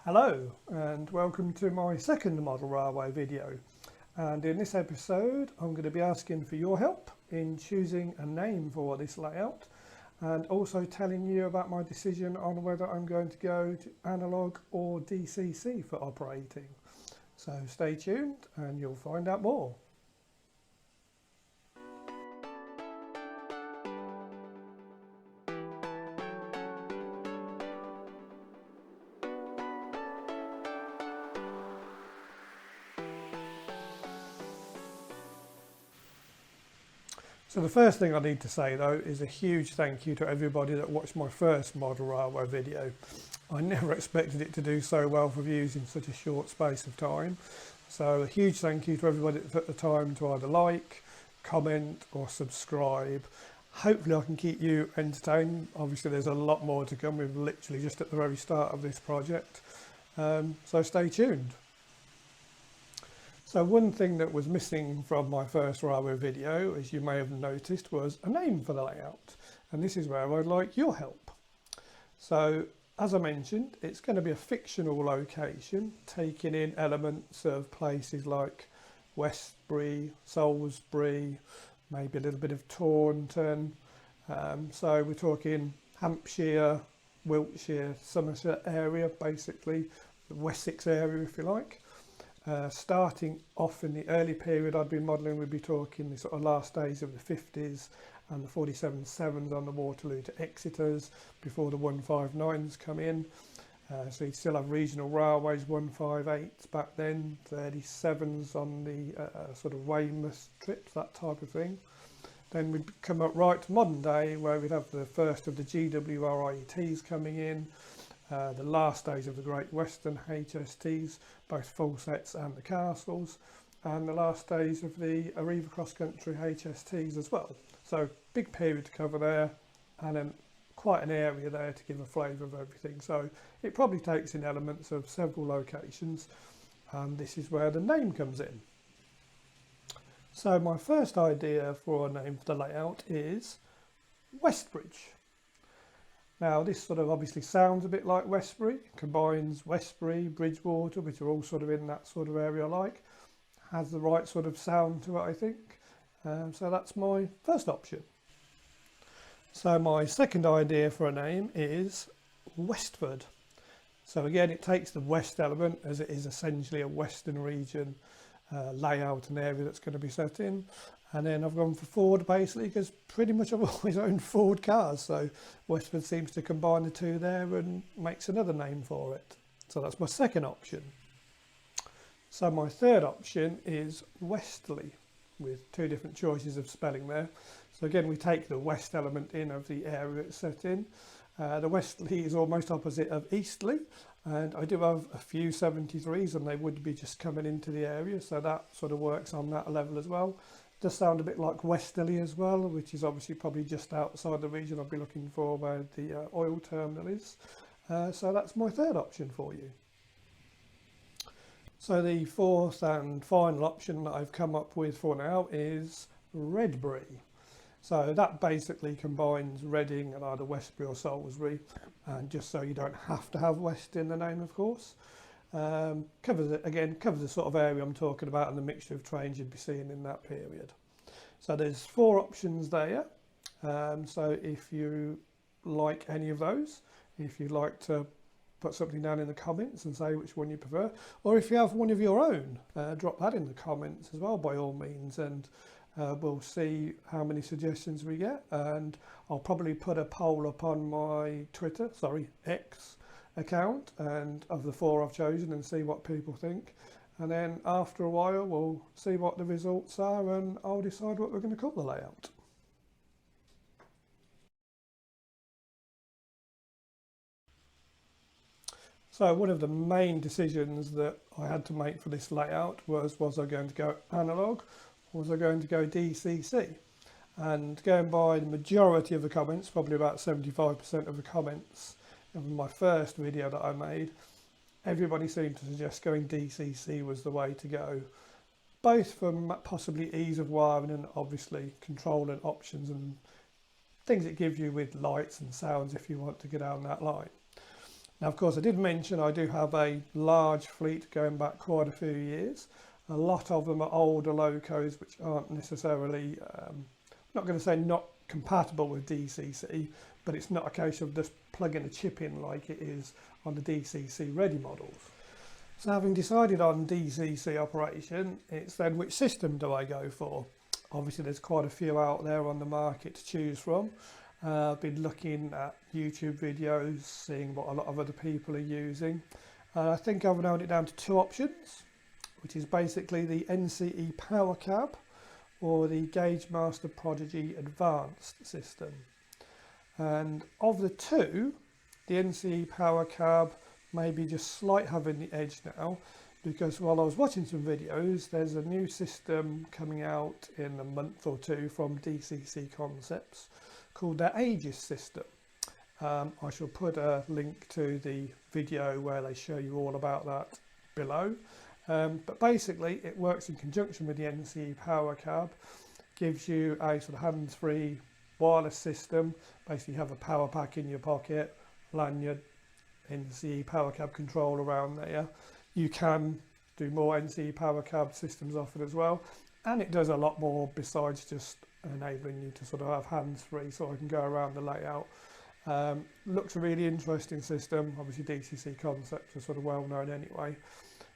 Hello and welcome to my second model railway video, and in this episode I'm going to be asking for your help in choosing a name for this layout and also telling you about my decision on whether I'm going to go to analogue or DCC for operating. So stay tuned and you'll find out more. So the first thing I need to say though is a huge thank you to everybody that watched my first model railway video. I never expected it to do so well for views in such a short space of time. So a huge thank you to everybody that took the time to either like, comment or subscribe. Hopefully I can keep you entertained. Obviously there's a lot more to come. We're literally just at the very start of this project. So stay tuned. So one thing that was missing from my first railway video, as you may have noticed, was a name for the layout. And this is where I'd like your help. So as I mentioned, it's going to be a fictional location, taking in elements of places like Westbury, Salisbury, maybe a little bit of Taunton. So we're talking Hampshire, Wiltshire, Somerset area, basically, the Wessex area if you like. Starting off in the early period I'd been modelling, we'd be talking the sort of last days of the 50s and the 47-7s on the Waterloo to Exeter's before the 159s come in. So you'd still have regional railways, 158s back then, 37s on the sort of Weymouth trips, that type of thing. Then we'd come up right to modern day where we'd have the first of the GWRIETs coming in. The last days of the Great Western HSTs, both full sets and the castles, and the last days of the Arriva Cross Country HSTs as well. So big period to cover there, and then quite an area there to give a flavour of everything. So it probably takes in elements of several locations, and this is where the name comes in. So my first idea for a name for the layout is Westbridge. Now this sort of obviously sounds a bit like Westbury, combines Westbury, Bridgewater, which are all sort of in that sort of area like, has the right sort of sound to it I think, so that's my first option. So my second idea for a name is Westford. So again it takes the west element as it is essentially a western region layout and area that's going to be set in. And then I've gone for Ford basically because pretty much I've always owned Ford cars, so Westford seems to combine the two there and makes another name for it. So that's my second option. So my third option is Westley, with two different choices of spelling there. So again we take the west element in of the area it's set in. The Westley is almost opposite of Eastleigh, and I do have a few 73s and they would be just coming into the area, so that sort of works on that level as well. Does sound a bit like Westerly as well, which is obviously probably just outside the region I'll be looking for where the oil terminal is. So that's my third option for you. So the fourth and final option that I've come up with for now is Redbury. So that basically combines Reading and either Westbury or Salisbury, and just so you don't have to have West in the name of course. Covers the sort of area I'm talking about and the mixture of trains you'd be seeing in that period. So there's four options there. So if you like any of those, if you'd like to put something down in the comments and say which one you prefer, or if you have one of your own, drop that in the comments as well by all means, and we'll see how many suggestions we get, and I'll probably put a poll up on my X account and of the four I've chosen and see what people think, and then after a while we'll see what the results are and I'll decide what we're going to call the layout. So one of the main decisions that I had to make for this layout was I going to go analogue or was I going to go DCC? And going by the majority of the comments, probably about 75% of the comments of my first video that I made, everybody seemed to suggest going DCC was the way to go, both from possibly ease of wiring and obviously control and options and things it gives you with lights and sounds if you want to get down that line. Now, of course, I did mention I do have a large fleet going back quite a few years. A lot of them are older locos which aren't necessarily, I'm not going to say not compatible with DCC, but it's not a case of just plugging a chip in like it is on the DCC ready models. So having decided on DCC operation, it's then which system do I go for? Obviously there's quite a few out there on the market to choose from. I've been looking at YouTube videos, seeing what a lot of other people are using. I think I've narrowed it down to two options, which is basically the NCE Power Cab or the Gauge Master Prodigy Advanced system. And of the two, the NCE Power Cab may be just slight having the edge now, because while I was watching some videos, there's a new system coming out in a month or two from DCC Concepts called their Aegis system. I shall put a link to the video where they show you all about that below. But basically it works in conjunction with the NCE Power Cab, gives you a sort of hands-free wireless system. Basically you have a power pack in your pocket, lanyard, NCE Power Cab control around there. You can do more NCE Power Cab systems offered as well, and it does a lot more besides just enabling you to sort of have hands-free, so I can go around the layout. Looks a really interesting system. Obviously DCC Concepts are sort of well known anyway,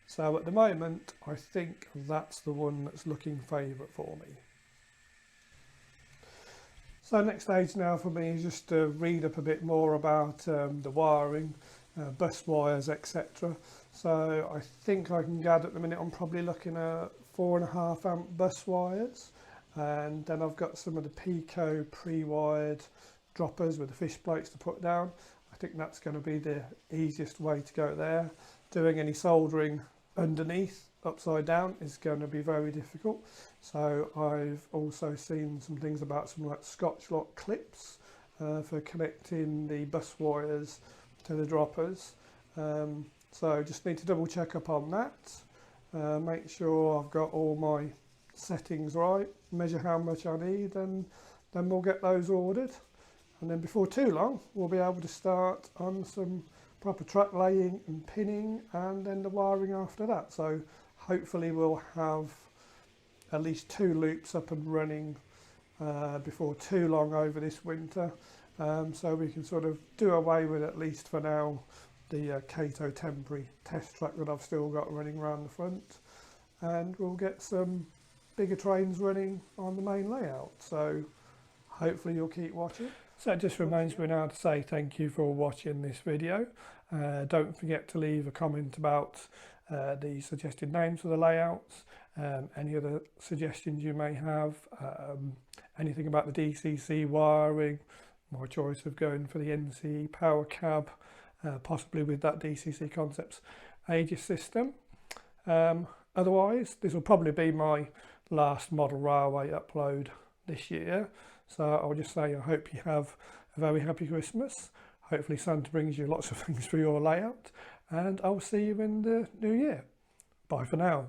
so at the moment I think that's the one that's looking favourite for me. So next stage now for me is just to read up a bit more about the wiring, bus wires, etc. So I think I can gather at the minute I'm probably looking at 4.5 amp bus wires, and then I've got some of the Pico pre-wired droppers with the fish plates to put down. I think that's going to be the easiest way to go there. Doing any soldering underneath upside down is going to be very difficult. So I've also seen some things about some like Scotch lock clips for connecting the bus wires to the droppers. So just need to double check up on that, make sure I've got all my settings right, measure how much I need, and then we'll get those ordered, and then before too long we'll be able to start on some proper track laying and pinning, and then the wiring after that. So hopefully we'll have at least 2 loops up and running before too long over this winter, so we can sort of do away with, at least for now, the Kato temporary test track that I've still got running around the front, and we'll get some bigger trains running on the main layout. So hopefully you'll keep watching. So it just remains me now to say thank you for watching this video. Don't forget to leave a comment about the suggested names for the layouts, any other suggestions you may have, anything about the DCC wiring, my choice of going for the NCE Power Cab, possibly with that DCC Concepts Aegis system. Otherwise, this will probably be my last model railway upload this year. So I'll just say I hope you have a very happy Christmas. Hopefully Santa brings you lots of things for your layout, and I'll see you in the new year. Bye for now.